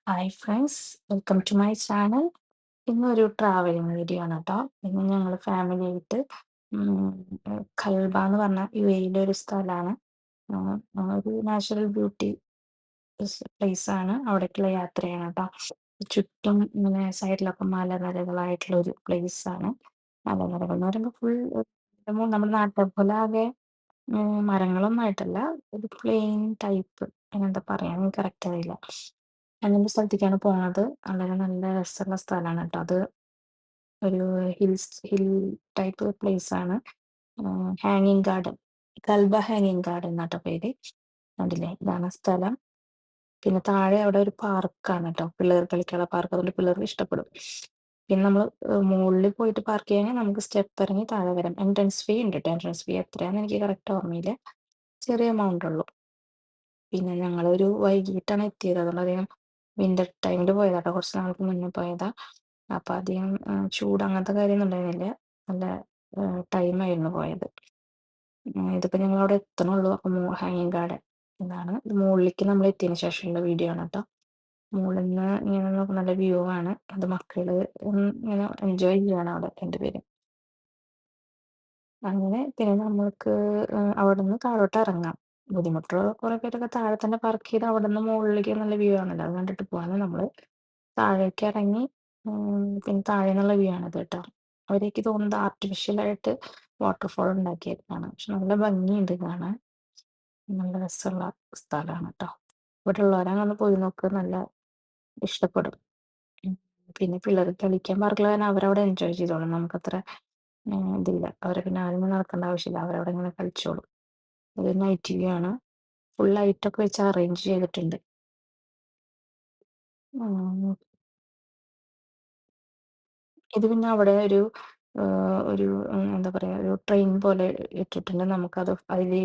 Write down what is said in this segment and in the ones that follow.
Hi friends, welcome to my channel. ഇന്നൊരു travelling video ആണ് കേട്ടോ. ഇന്ന് ഞങ്ങൾ ഫാമിലി ആയിട്ട് ഉം, കൽബ എന്ന് പറഞ്ഞ UAE-യിലെ ഒരു സ്ഥലമാണ്. ഒരു നാച്ചുറൽ ബ്യൂട്ടി പ്ലേസ് ആണ്. അവിടേക്കുള്ള യാത്രയാണ് കേട്ടോ. ചുറ്റും ഇങ്ങനെ സൈഡിലൊക്കെ മലനിരകളായിട്ടുള്ള ഒരു പ്ലേസ് ആണ്. മലനിരകൾ എന്ന് പറയുമ്പോൾ ഫുൾ നമ്മുടെ നാട്ടിലെ പോലെ ആകെ മരങ്ങളൊന്നും ആയിട്ടല്ല, ഒരു പ്ലെയിൻ ടൈപ്പ്. എന്താ പറയാ, എനിക്ക് കറക്റ്റ് അറിയില്ല. അങ്ങനത്തെ സ്ഥലത്തേക്കാണ് പോണത്. വളരെ നല്ല രസമുള്ള സ്ഥലമാണ് കേട്ടോ. അത് ഒരു ഹിൽ ടൈപ്പ് പ്ലേസ് ആണ്. ഹാങ്ങിങ് ഗാർഡൻ, കൽബ ഹാങ്ങിങ് ഗാർഡൻ എന്നാട്ടോ പേര്. കണ്ടില്ലേ, ഇതാണ് സ്ഥലം. പിന്നെ താഴെ അവിടെ ഒരു പാർക്കാണ് കേട്ടോ, പിള്ളേർ കളിക്കാനുള്ള പാർക്ക്. അതുകൊണ്ട് പിള്ളേർക്ക് ഇഷ്ടപ്പെടും. പിന്നെ നമ്മൾ മുകളിൽ പോയിട്ട് പാർക്ക് ചെയ്യാൻ നമുക്ക് സ്റ്റെപ്പ് ഇറങ്ങി താഴെ വരാം. എൻട്രൻസ് ഫീ ഉണ്ട് കേട്ടോ. എൻട്രൻസ് ഫീ എത്രയാണെന്ന് എനിക്ക് കറക്റ്റ് ഓർമ്മയില്ല, ചെറിയ എമൗണ്ട് ഉള്ളൂ. പിന്നെ ഞങ്ങളൊരു വൈകിട്ടാണ് എത്തിയത്. അതുകൊണ്ട് അധികം വിന്റർ ടൈമിൽ പോയതാട്ടോ, കുറച്ച് നാൾക്ക് മുന്നേ പോയതാ. അപ്പൊ അധികം ചൂട് അങ്ങനത്തെ കാര്യമൊന്നും ഉണ്ടായിരുന്നില്ല. നല്ല ടൈമായിരുന്നു പോയത്. ഇതിപ്പോ ഞങ്ങൾ അവിടെ എത്തണുള്ളൂ. അപ്പൊ ഹാങ്ങിങ് ഗാർഡൻ ഇതാണ്. ഇത് മുകളിലേക്ക് നമ്മൾ എത്തിയതിനു ശേഷമുള്ള വീഡിയോ ആണ് കേട്ടോ. മുകളിൽ നിന്ന് ഇങ്ങനെ നോക്കുമ്പോൾ നല്ല വ്യൂ ആണ്. അത് മക്കള് ഇങ്ങനെ എൻജോയ് ചെയ്യാണ് അവിടെ രണ്ടുപേരും. അങ്ങനെ പിന്നെ നമ്മൾക്ക് അവിടുന്ന് താഴോട്ട് ഇറങ്ങാം. ബുദ്ധിമുട്ടുള്ള കുറെ പേരൊക്കെ താഴെ തന്നെ പാർക്ക് ചെയ്ത് അവിടുന്ന് മുകളിലേക്ക് നല്ല വ്യൂ ആണല്ലോ, അത് കണ്ടിട്ട് പോകാന് നമ്മള് താഴേക്ക് ഇറങ്ങി. പിന്നെ താഴെ നിന്നുള്ള വ്യൂ ആണിത് കേട്ടോ. അവരേക്ക് തോന്നുന്നത് ആർട്ടിഫിഷ്യൽ ആയിട്ട് വാട്ടർഫോൾ ഉണ്ടാക്കിയേക്കാണ്. പക്ഷെ നല്ല ഭംഗിയുണ്ട് കാണാൻ. നല്ല രസമുള്ള സ്ഥലമാണ് കേട്ടോ. ഇവിടെ ഉള്ളവരങ്ങനെ പോയി നോക്ക്, നല്ല ഇഷ്ടപ്പെടും. ഉം. പിന്നെ പിള്ളേർക്ക് കളിക്കാൻ പാർക്കുള്ള കാരണം അവരവിടെ എൻജോയ് ചെയ്തോളും. നമുക്കത്ര ഇതില്ല. അവരെ പിന്നെ ആരും നടക്കേണ്ട ആവശ്യമില്ല. അവരവിടെ ഇങ്ങനെ കളിച്ചോളും. ഇത് നൈറ്റ് വ്യൂ ആണ്. ഫുൾ ലൈറ്റൊക്കെ വെച്ച് അറേഞ്ച് ചെയ്തിട്ടുണ്ട്. ഉം. ഇത് പിന്നെ അവിടെ ഒരു എന്താ പറയാ, ഒരു ട്രെയിൻ പോലെ ഇട്ടിട്ടുണ്ട്. നമുക്കത് അതില്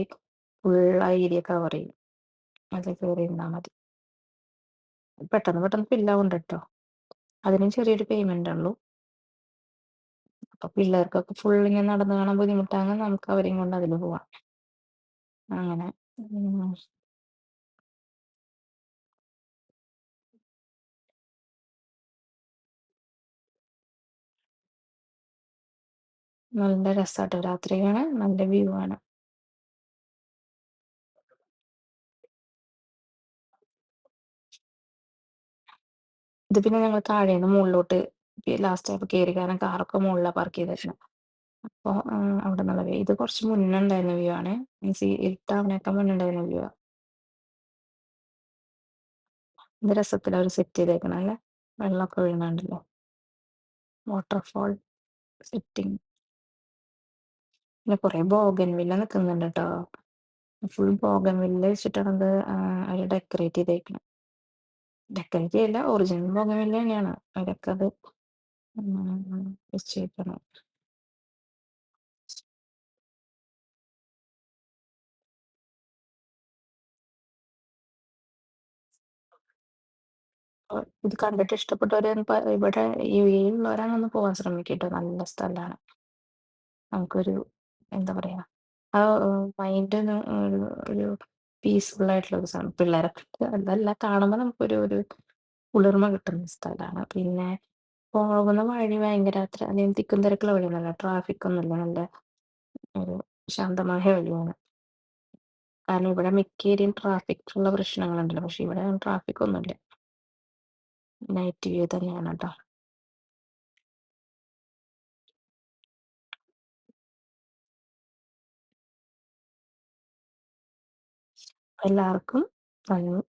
ഫുൾ ആ ഏരിയ കവർ ചെയ്യും. അതിൽ കയറി ഇരുന്നാ മതി. പെട്ടെന്ന് പെട്ടെന്ന് ഫില്ലാവുണ്ട് കേട്ടോ. അതിനും ചെറിയൊരു പേയ്മെന്റ് ഉള്ളൂ. അപ്പൊ പിള്ളേർക്കൊക്കെ ഫുൾ ഇങ്ങനെ നടന്ന് കാണാൻ ബുദ്ധിമുട്ടാണ്, നമുക്ക് അവരെയും കൊണ്ട് അതില് പോവാം. അങ്ങനെ ഉം, നല്ല രസാട്ടോ. രാത്രി കാണാൻ നല്ല വ്യൂ ആണ്. ഇത് പിന്നെ ഞങ്ങൾ താഴേന്ന് മുകളിലോട്ട് ലാസ്റ്റ് ആയപ്പോ കേറി. കാരണം കാറൊക്കെ മുകളിലാ പാർക്ക് ചെയ്തേക്കണെ. അപ്പൊ അവിടെ നിന്നുള്ള വ്യൂ ഇത് കുറച്ച് മുന്നേ ഉണ്ടായിരുന്ന വ്യൂ ആണ്. മീൻസ് ഈ ഇരുട്ടാവണേക്കാൾ മുന്നേ ഉണ്ടായിരുന്ന വ്യൂ ആ. ഇത് രസത്തിലാ അവര് സെറ്റ് ചെയ്തേക്കണെ അല്ലേ. വെള്ളമൊക്കെ വീഴുന്നുണ്ടല്ലോ. Waterfall setting. പിന്നെ കുറെ ബോഗൻ വില്ല നിൽക്കുന്നുണ്ട് കേട്ടോ. ഫുൾ ബോഗൻ വില്ല വെച്ചിട്ടാണ് അത് അവര് ഡെക്കറേറ്റ് ചെയ്തേക്കണെ. ഡെക്കറേറ്റ് ചെയ്യല്ല, ഒറിജിനൽ ബോഗൻ വില്ല തന്നെയാണ്. അവരൊക്കെ അത് വെച്ചേക്കണം. ഇത് കണ്ടിട്ട് ഇഷ്ടപ്പെട്ടവര് ഇവിടെ UAE ഉള്ളവരാണ് പോവാൻ ശ്രമിക്കട്ടോ. നല്ല സ്ഥലമാണ്. നമുക്കൊരു എന്താ പറയാ, ആ മൈൻഡിന് ഒരു പീസ്ഫുൾ ആയിട്ടുള്ള ഒരു സാധനം. പിള്ളേരൊക്കെ അതല്ല, കാണുമ്പോൾ നമുക്കൊരു ഒരു കുളിർമ കിട്ടുന്ന സ്ഥലമാണ്. പിന്നെ പോകുന്ന വഴി ഭയങ്കര അത്ര അധികം തിക്കും തിരക്കുള്ള വഴിയൊന്നുമല്ല, ട്രാഫിക് ഒന്നുമില്ല. നല്ല ഒരു ശാന്തമായ വഴിയാണ്. കാരണം ഇവിടെ മിക്ക ഏരിയയും ട്രാഫിക് ഉള്ള പ്രശ്നങ്ങളുണ്ടല്ലോ, പക്ഷെ ഇവിടെ ട്രാഫിക് ഒന്നുമില്ല. നൈറ്റ് വ്യൂ തന്നെയാണ് കേട്ടോ. എല്ലാവർക്കും നന്ദി.